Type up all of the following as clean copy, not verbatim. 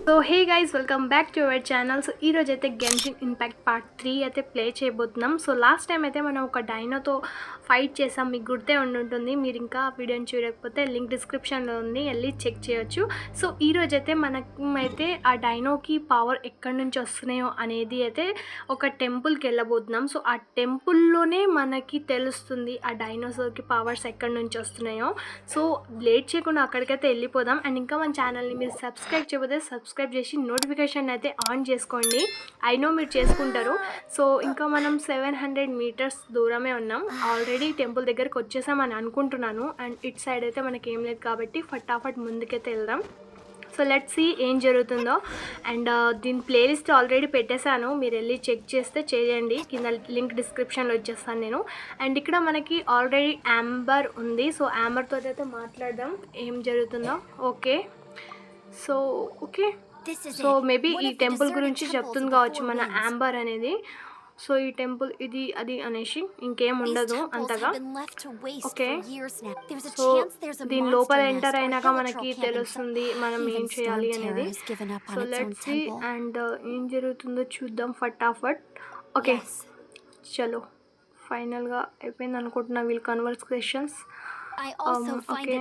So hey guys, welcome back to our channel. So ఈరోజు అయితే గెన్షిన్ impact part 3 అయితే play చేయబోతున్నాం. సో లాస్ట్ టైం అయితే మనం ఒక డైనోతో ఫైట్ చేసాం, మీకు గుర్తే ఉంటుంది. మీరు ఇంకా వీడియోని చూడకపోతే లింక్ డిస్క్రిప్షన్లో ఉంది, వెళ్ళి చెక్ చేయొచ్చు. సో ఈరోజు అయితే మనమైతే ఆ డైనోకి పవర్ ఎక్కడి నుంచి వస్తున్నాయో అనేది అయితే ఒక టెంపుల్కి వెళ్ళబోతున్నాం. సో ఆ టెంపుల్లోనే మనకి తెలుస్తుంది ఆ డైనోసార్కి పవర్స్ ఎక్కడి నుంచి వస్తున్నాయో. సో లేట్ చేయకుండా అక్కడికైతే వెళ్ళిపోదాం. అండ్ ఇంకా మన ఛానల్ని మీరు సబ్స్క్రైబ్ చేయకపోతే సబ్స్క్రైబ్ చేసి నోటిఫికేషన్ అయితే ఆన్ చేసుకోండి. ఐ నో మీరు చేసుకుంటారు. సో ఇంకా మనం 700 మీటర్స్ దూరమే ఉన్నాం. ఆల్రెడీ టెంపుల్ దగ్గరికి వచ్చేసామని అనుకుంటున్నాను. అండ్ ఇటు సైడ్ అయితే మనకి ఏం లేదు కాబట్టి ఫటాఫట్ ముందుకైతే వెళ్దాం. సో లెట్స్ సీ ఏం జరుగుతుందో. అండ్ దీని ప్లేలిస్ట్ ఆల్రెడీ పెట్టేశాను, మీరు వెళ్ళి చెక్ చేస్తే చేయండి. కింద లింక్ డిస్క్రిప్షన్లో ఇచ్చేస్తాను నేను. అండ్ ఇక్కడ మనకి ఆల్రెడీ యాంబర్ ఉంది. సో యాంబర్తో అయితే మాట్లాడదాం ఏం జరుగుతుందో. ఓకే సో మేబీ ఈ టెంపుల్ గురించి చెప్తుంది కావచ్చు మన యాంబర్ అనేది. సో ఈ టెంపుల్ ఇది అది అనేసి ఇంకేం ఉండదు అంతగా. ఓకే, సో దీని లోపల ఎంటర్ అయినాక మనకి తెలుస్తుంది మనం ఏం చేయాలి అనేది. సో లెట్స్ సీ అండ్ ఏం జరుగుతుందో చూద్దాం ఫటాఫట్. ఓకే చలో, ఫైనల్గా అయిపోయింది అనుకుంటున్నా వీళ్ళ conversations. Okay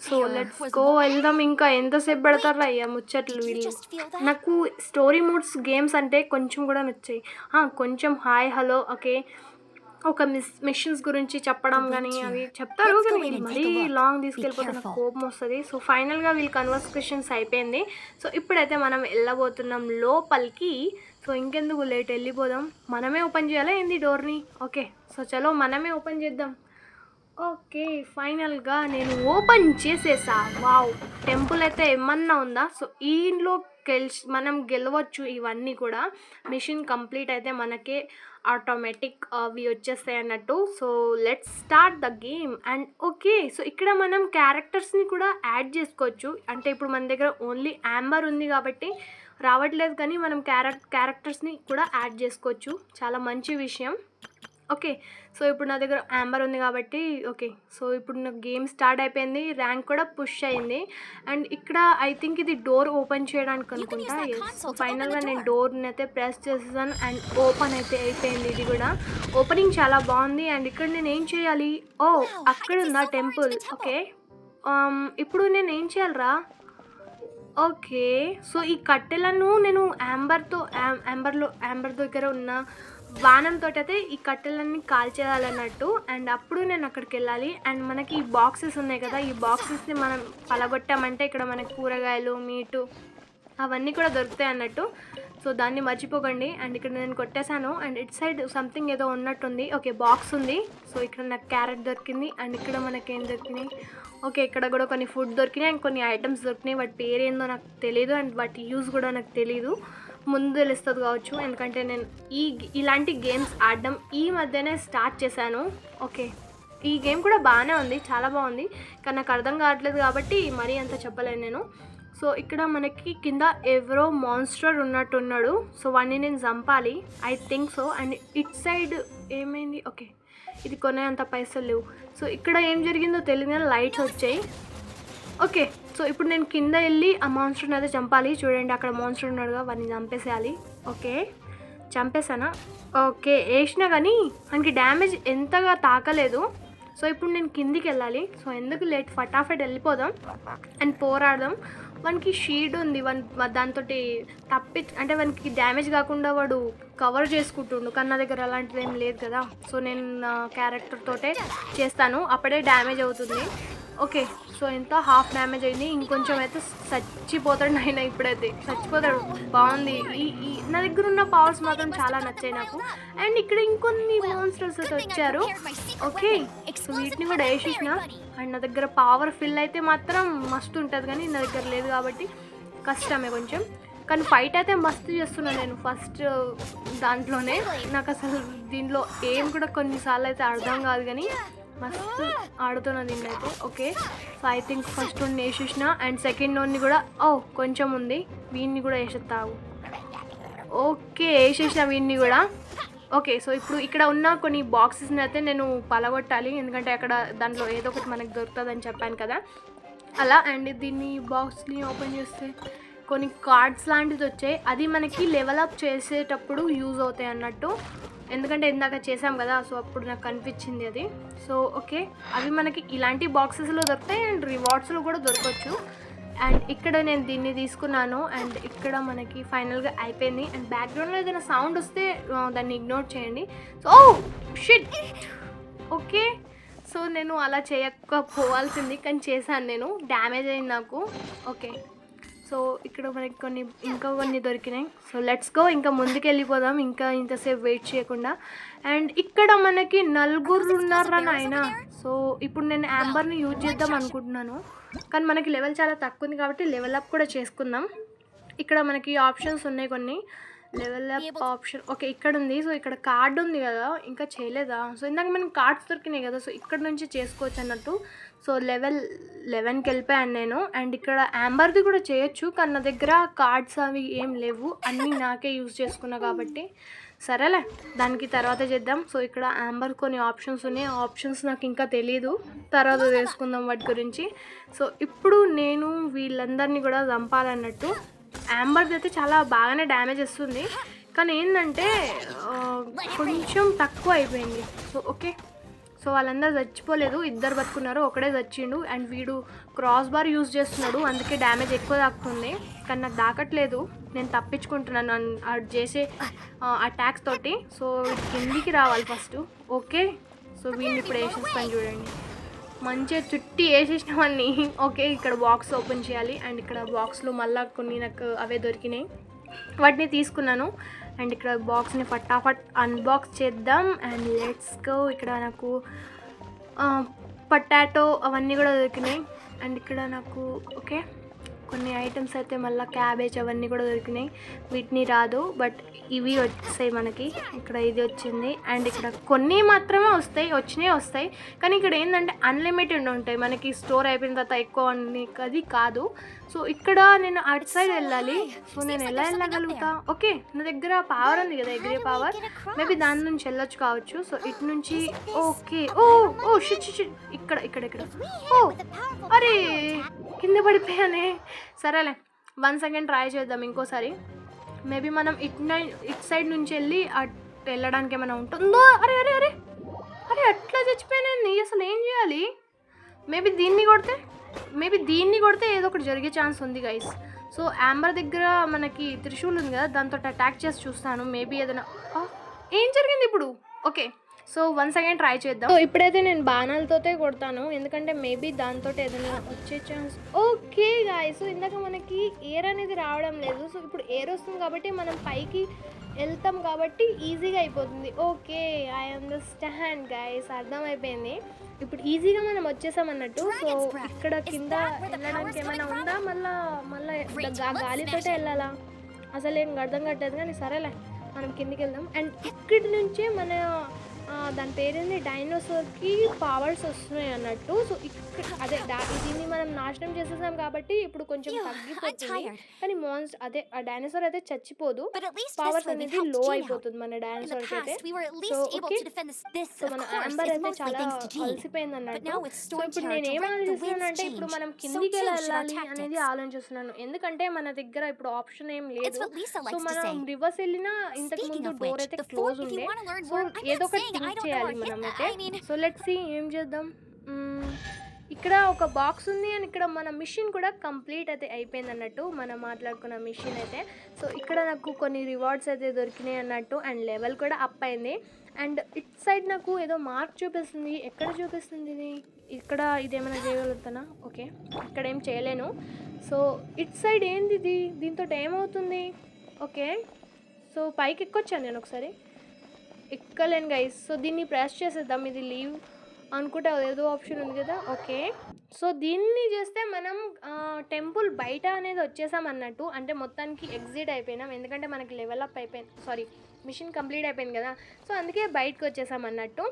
so let's go, వెళ్దాం. ఇంకా ఎంతసేపు పెడతారా అయ్యా ముచ్చట్లు వీళ్ళు. నాకు స్టోరీ మోడ్స్ గేమ్స్ అంటే కొంచెం కూడా నచ్చాయి. కొంచెం హాయ్ హలో ఓకే ఒక మిషన్స్ గురించి చెప్పడం కానీ అవి చెప్తారు, కానీ మరీ లాంగ్ తీసుకెళ్ళిపోతే నాకు కోపం వస్తుంది. సో ఫైనల్గా వీళ్ళ కన్వర్సేషన్స్ అయిపోయింది. సో ఇప్పుడైతే మనం వెళ్ళబోతున్నాం లోపలికి. సో ఇంకెందుకు లేట్, వెళ్ళిపోదాం. మనమే ఓపెన్ చేయాలా ఏంది డోర్ని? ఓకే సో చలో మనమే ఓపెన్ చేద్దాం. ఓకే ఫైనల్గా నేను ఓపెన్ చేసేసా. వావ్, టెంపుల్ అయితే ఏమన్నా ఉందా? సో ఈలో మనం గెలవచ్చు ఇవన్నీ కూడా. మిషన్ కంప్లీట్ అయితే మనకే ఆటోమేటిక్ అవి వచ్చేస్తాయి అన్నట్టు. So let's start the game. And okay so ఇక్కడ మనం క్యారెక్టర్స్ని కూడా యాడ్ చేసుకోవచ్చు. అంటే ఇప్పుడు మన దగ్గర ఓన్లీ యాంబర్ ఉంది కాబట్టి రావట్లేదు, కానీ మనం క్యారెక్టర్స్ని కూడా యాడ్ చేసుకోవచ్చు. చాలా మంచి విషయం. ఓకే సో ఇప్పుడు నా దగ్గర యాంబర్ ఉంది కాబట్టి ఓకే సో ఇప్పుడు నాకు గేమ్ స్టార్ట్ అయిపోయింది. ర్యాంక్ కూడా పుష్ అయింది. అండ్ ఇక్కడ ఐ థింక్ ఇది డోర్ ఓపెన్ చేయడానికి అనుకుంటా. సో ఫైనల్గా నేను డోర్ని అయితే ప్రెస్ చేసేసాను అండ్ ఓపెన్ అయితే అయిపోయింది. ఇది కూడా ఓపెనింగ్ చాలా బాగుంది. అండ్ ఇక్కడ నేను ఏం చేయాలి? అక్కడ ఉందా టెంపుల్? ఓకే ఇప్పుడు నేను ఏం చేయాలరా? ఓకే సో ఈ కట్టెలను నేను యాంబర్ దగ్గర ఉన్న బాణంతో అయితే ఈ కట్టెలన్నీ కాల్చేయాలన్నట్టు. అండ్ అప్పుడు నేను అక్కడికి వెళ్ళాలి. అండ్ మనకి ఈ బాక్సెస్ ఉన్నాయి కదా, ఈ బాక్సెస్ని మనం పలగొట్టామంటే ఇక్కడ మనకి కూరగాయలు మీటు అవన్నీ కూడా దొరుకుతాయి అన్నట్టు. సో దాన్ని మర్చిపోకండి. అండ్ ఇక్కడ నేను కొట్టేశాను. అండ్ ఇట్ సైడ్ సంథింగ్ ఏదో ఉన్నట్టుంది. ఓకే బాక్స్ ఉంది. సో ఇక్కడ నాకు క్యారెట్ దొరికింది. అండ్ ఇక్కడ మనకి ఏం దొరికినాయి? ఓకే ఇక్కడ కూడా కొన్ని ఫుడ్ దొరికినాయి అండ్ కొన్ని ఐటమ్స్ దొరికినాయి. వాటి పేరేందో నాకు తెలియదు అండ్ వాటి యూజ్ కూడా నాకు తెలీదు. ముందు తెలుస్తుంది కావచ్చు, ఎందుకంటే నేను ఇలాంటి గేమ్స్ ఆడడం ఈ మధ్యనే స్టార్ట్ చేశాను. ఓకే ఈ గేమ్ కూడా బాగానే ఉంది, చాలా బాగుంది, కానీ నాకు అర్థం కావట్లేదు కాబట్టి మరీ అంత చెప్పలేను నేను. సో ఇక్కడ మనకి కింద ఎవరో మాన్స్టర్ ఉన్నట్టున్నాడు. సో వాడిని నేను చంపాలి I think so. And it side ఏమైంది? ఓకే ఇది కొనే అంత పైసలు లేవు. సో ఇక్కడ ఏం జరిగిందో తెలియదు, లైట్స్ వచ్చాయి. ఓకే సో ఇప్పుడు నేను కింద వెళ్ళి ఆ మాన్స్టర్ని అయితే చంపాలి. చూడండి అక్కడ మాన్స్టర్ ఉన్నాడుగా, వాడిని చంపేసేయాలి. ఓకే చంపేసానా? ఓకే వేసినా కానీ మనకి డ్యామేజ్ ఎంతగా తాకలేదు. సో ఇప్పుడు నేను కిందికి వెళ్ళాలి. సో ఎందుకు లేట్, ఫటాఫట్ వెళ్ళిపోదాం అండ్ పోరాడదాం. వానికి షీల్డ్ ఉంది, దాంతో అంటే వానికి డ్యామేజ్ కాకుండా వాడు కవర్ చేసుకుంటుండు, కానీ నా దగ్గర అలాంటిది ఏం లేదు కదా. సో నేను నా క్యారెక్టర్ తోటే చేస్తాను, అప్పుడే డ్యామేజ్ అవుతుంది. ఓకే సో ఎంత హాఫ్ డ్యామేజ్ అయింది. ఇంకొంచెం అయితే చచ్చిపోతాడు ఆయన, ఇప్పుడైతే చచ్చిపోతాడు. బాగుంది. ఈ నా దగ్గర ఉన్న పవర్స్ మాత్రం చాలా నచ్చాయి నాకు. అండ్ ఇక్కడ ఇంకొన్ని మాన్స్టర్స్ అయితే వచ్చారు. ఓకే సో వీటిని కూడా వేసేసిన. అండ్ నా దగ్గర పవర్ ఫిల్ అయితే మాత్రం మస్తు ఉంటుంది, కానీ నా దగ్గర లేదు కాబట్టి కష్టమే కొంచెం. కానీ ఫైట్ అయితే మస్తు చేస్తున్నాను నేను ఫస్ట్ దాంట్లోనే. నాకు అసలు దీంట్లో ఏం కూడా కొన్నిసార్లు అయితే అర్థం కాదు, కానీ మస్తు ఆడుతున్నా దీన్ని అయితే. Okay so I think first one వేసేసిన అండ్ సెకండ్ వన్ని కూడా కొంచెం ఉంది, వీడిని కూడా వేసేస్తావు. ఓకే వేసేసిన వీడిని కూడా. ఓకే సో ఇప్పుడు ఇక్కడ ఉన్న కొన్ని బాక్సెస్ని అయితే నేను పలగొట్టాలి, ఎందుకంటే అక్కడ దాంట్లో ఏదో ఒకటి మనకు దొరుకుతుందని చెప్పాను కదా. అలా. అండ్ దీన్ని బాక్స్ని ఓపెన్ చేస్తే కొన్ని కార్డ్స్ లాంటిది వచ్చాయి. అది మనకి లెవెల్ అప్ చేసేటప్పుడు యూజ్ అవుతాయి అన్నట్టు, ఎందుకంటే ఇందాక చేసాం కదా, సో అప్పుడు నాకు కనిపించింది అది. సో ఓకే, అవి మనకి ఇలాంటి బాక్సెస్లో దొరుకుతాయి అండ్ రివార్డ్స్లో కూడా దొరకవచ్చు. అండ్ ఇక్కడ నేను దీన్ని తీసుకున్నాను. అండ్ ఇక్కడ మనకి ఫైనల్గా అయిపోయింది. అండ్ బ్యాక్గ్రౌండ్లో ఏదైనా సౌండ్ వస్తే దాన్ని ఇగ్నోర్ చేయండి. So shit, okay. సో నేను అలా చేయకపోవాల్సింది, కానీ చేశాను నేను, డ్యామేజ్ అయింది నాకు. ఓకే, సో ఇక్కడ మనకి ఇంకా కొన్ని దొరికినాయి. సో లెట్స్ గో, ఇంకా ముందుకు వెళ్ళిపోదాం, ఇంకా ఇంతసేపు వెయిట్ చేయకుండా. అండ్ ఇక్కడ మనకి 4 ఉన్నారని అయినా. సో ఇప్పుడు నేను యాంబర్ని యూజ్ చేద్దాం అనుకుంటున్నాను, కానీ మనకి లెవెల్ చాలా తక్కువ ఉంది కాబట్టి లెవెల్ అప్ కూడా చేసుకుందాం. ఇక్కడ మనకి ఆప్షన్స్ ఉన్నాయి కొన్ని, లెవెల్ అప్ ఆప్షన్. ఓకే, ఇక్కడ ఉంది. సో ఇక్కడ కార్డ్ ఉంది కదా, ఇంకా చేయలేదా? సో ఇందాక మనకి కార్డ్స్ దొరికినాయి కదా, సో ఇక్కడ నుంచి చేసుకోవచ్చు అన్నట్టు. సో లెవెల్ 11కి వెళ్ళిపోయాను నేను. అండ్ ఇక్కడ యాంబర్ది కూడా చేయొచ్చు, కానీ నా దగ్గర కార్డ్స్ అవి ఏం లేవు, అన్నీ నాకే యూజ్ చేసుకున్నా కాబట్టి సరేలే, దానికి తర్వాత చేద్దాం. సో ఇక్కడ యాంబర్ కొన్ని ఆప్షన్స్ ఉన్నాయి, ఆప్షన్స్ నాకు ఇంకా తెలీదు, తర్వాత తెలుసుకుందాం వాటి గురించి. సో ఇప్పుడు నేను వీళ్ళందరినీ కూడా చంపాలన్నట్టు. యాంబర్ది అయితే చాలా బాగానే డ్యామేజ్ వస్తుంది, కానీ ఏంటంటే కొంచెం తక్కువ అయిపోయింది. సో ఓకే, సో వాళ్ళందరూ చచ్చిపోలేదు, 2 బతుకున్నారు, ఒకడే చచ్చిండు. అండ్ వీడు క్రాస్ బార్ యూజ్ చేస్తున్నాడు, అందుకే డ్యామేజ్ ఎక్కువ తాకుతుంది, కానీ నాకు దాకట్లేదు, నేను తప్పించుకుంటున్నాను అది చేసే అటాక్స్ తోటి. సో కిందికి రావాలి ఫస్ట్. ఓకే, సో వీడిని ఇప్పుడు వేసేస్తాను చూడండి, మంచిగా చుట్టి వేసేసినామని. ఓకే, ఇక్కడ బాక్స్ ఓపెన్ చేయాలి. అండ్ ఇక్కడ బాక్స్లో మళ్ళీ కొన్ని నాకు అవే దొరికినాయి, వాటిని తీసుకున్నాను. అండ్ ఇక్కడ బాక్స్ని ఫటాఫట్ అన్బాక్స్ చేద్దాం. And let's go. ఇక్కడ నాకు పొటాటో అవన్నీ కూడా దొరికినాయి. అండ్ ఇక్కడ నాకు ఓకే కొన్ని ఐటమ్స్ అయితే మళ్ళీ క్యాబేజ్ అవన్నీ కూడా దొరికినాయి, వీటిని రాదు, బట్ ఇవి వస్తాయి మనకి. ఇక్కడ ఇది వచ్చింది. అండ్ ఇక్కడ కొన్ని మాత్రమే వస్తాయి, కానీ ఇక్కడ ఏంటంటే అన్లిమిటెడ్ ఉంటాయి, మనకి స్టోర్ అయిపోయిన తర్వాత ఎక్కువ అది కాదు. సో ఇక్కడ నేను అటు సైడ్ వెళ్ళాలి. సో నేను ఎలా వెళ్ళగలుగుతా? ఓకే, నా దగ్గర పవర్ ఉంది కదా, ఎగిరే పవర్, మేబీ దాని నుంచి వెళ్ళొచ్చు కావచ్చు. సో ఇటు నుంచి ఓకే. ఓ షిట్, ఇక్కడ ఓ అరే కింద పడిపోయానే. సరేలే, 1 సెకండ్ ట్రై చేద్దాం ఇంకోసారి. మేబీ మనం ఇటు సైడ్ నుంచి వెళ్ళి అటు వెళ్ళడానికి ఏమైనా ఉంటుందో. అరే అరే అరే అరే అట్లా చచ్చిపోయాను, అసలు ఏం చేయాలి? మేబీ దీన్ని కొడితే ఏదో ఒకటి జరిగే ఛాన్స్ ఉంది గైస్. సో యాంబర్ దగ్గర మనకి త్రిశూల్ ఉంది కదా, దాంతో అటాక్ చేసి చూస్తాను, మేబీ ఏదైనా. ఏం జరిగింది ఇప్పుడు? ఓకే, సో 1 సెకండ్ ట్రై చేద్దాం. సో ఇప్పుడైతే నేను బాణాలతోటే కొడతాను, ఎందుకంటే మేబీ దాంతో ఏదైనా వచ్చే ఛాన్స్. ఓకే గాయ్స్, సో ఇందాక మనకి ఎయిర్ అనేది రావడం లేదు, సో ఇప్పుడు ఎయిర్ వస్తుంది కాబట్టి మనం పైకి వెళ్తాం కాబట్టి ఈజీగా అయిపోతుంది. ఓకే, ఐ అండర్స్టాండ్ గైస్, అర్థమైపోయింది. ఇప్పుడు ఈజీగా మనం వచ్చేసాం అన్నట్టు. సో ఇక్కడ కింద వెళ్ళడానికి ఏమైనా ఉందా? మళ్ళీ గాలితోటే వెళ్ళాలా? అసలు ఏం అర్థం కట్టదు, కానీ సరేలే మనం కిందికి వెళ్దాం. అండ్ ఇక్కడి నుంచే మన దాని పేరేంది, డైనోసార్కి పవర్స్ వస్తున్నాయి అన్నట్టు. సో ఇక్కడ అదే దీన్ని మనం నాశనం చేసేసాం కాబట్టి ఇప్పుడు కొంచెం తగ్గిపోతుంది, కానీ ఆ డైనోసార్ అయితే చచ్చిపోదు, పవర్స్ అనేది లో అయిపోతుంది మన డైనోసార్కి అయితే. సో ఓకే, సో మన యాంబర్ అయితే చాలా కలిసిపోయింది అన్నట్టు. సో ఇప్పుడు నేను ఏం ఆలోచిస్తున్నానంటే, ఇప్పుడు మనం కిందికి వెళ్ళాలి అనేది ఆలోచిస్తున్నాను, ఎందుకంటే మన దగ్గర ఇప్పుడు ఆప్షన్ ఏం లేదు. సో మనం రివర్స్ వెళ్ళినా ఇంతకు ముందు డోర్ అయితే క్లోజ్ ఉండే, సో ఏదో ఒకటి చేయాలి మనం అయితే. సో లెట్స్ సీ ఏం చేద్దాం. ఇక్కడ ఒక బాక్స్ ఉంది, అండ్ ఇక్కడ మన మిషన్ కూడా కంప్లీట్ అయితే అయిపోయింది అన్నట్టు, మనం మాట్లాడుకున్న మిషన్ అయితే. సో ఇక్కడ నాకు కొన్ని రివార్డ్స్ అయితే దొరికినాయి అన్నట్టు, అండ్ లెవెల్ కూడా అప్ అయింది. అండ్ ఇట్ సైడ్ నాకు ఏదో మార్క్ చూపిస్తుంది, ఎక్కడ చూపిస్తుంది ఇది? ఇక్కడ ఇదేమైనా చేయగలుగుతానా? ఓకే, ఇక్కడ ఏం చేయలేను. సో ఇట్ సైడ్ ఏంది ఇది? దీంతో ఏమవుతుంది? ఓకే, సో పైకి ఎక్కొచ్చాను నేను ఒకసారి, ఎక్కలేను గైస్. సో దీన్ని ప్రెస్ చేసేద్దాం, ఇది లీవ్ అనుకుంటే ఏదో ఆప్షన్ ఉంది కదా. ఓకే, సో దీన్ని చేస్తే మనం టెంపుల్ బయట అనేది వచ్చేసాం అన్నట్టు, అంటే మొత్తానికి ఎగ్జిట్ అయిపోయినాం, ఎందుకంటే మనకి లెవెల్ అప్ అయిపోయింది, మిషన్ కంప్లీట్ అయిపోయింది కదా, సో అందుకే బయటకు వచ్చేసాం అన్నట్టు.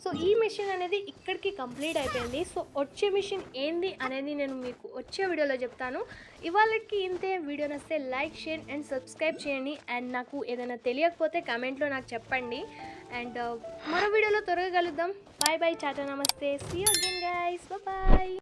సో ఈ మిషన్ అనేది ఇక్కడికి కంప్లీట్ అయిపోయింది. సో వచ్చే మిషన్ ఏంది అనేది నేను మీకు వచ్చే వీడియోలో చెప్తాను. ఇవాళకి ఇంతే. వీడియో నచ్చితే లైక్, షేర్ అండ్ సబ్స్క్రైబ్ చేయండి. అండ్ నాకు ఏదైనా తెలియకపోతే కమెంట్లో నాకు చెప్పండి. అండ్ మరో వీడియోలో త్వరగా కలుద్దాం. బాయ్ బాయ్, టాటా, నమస్తే, see you again guys, bye.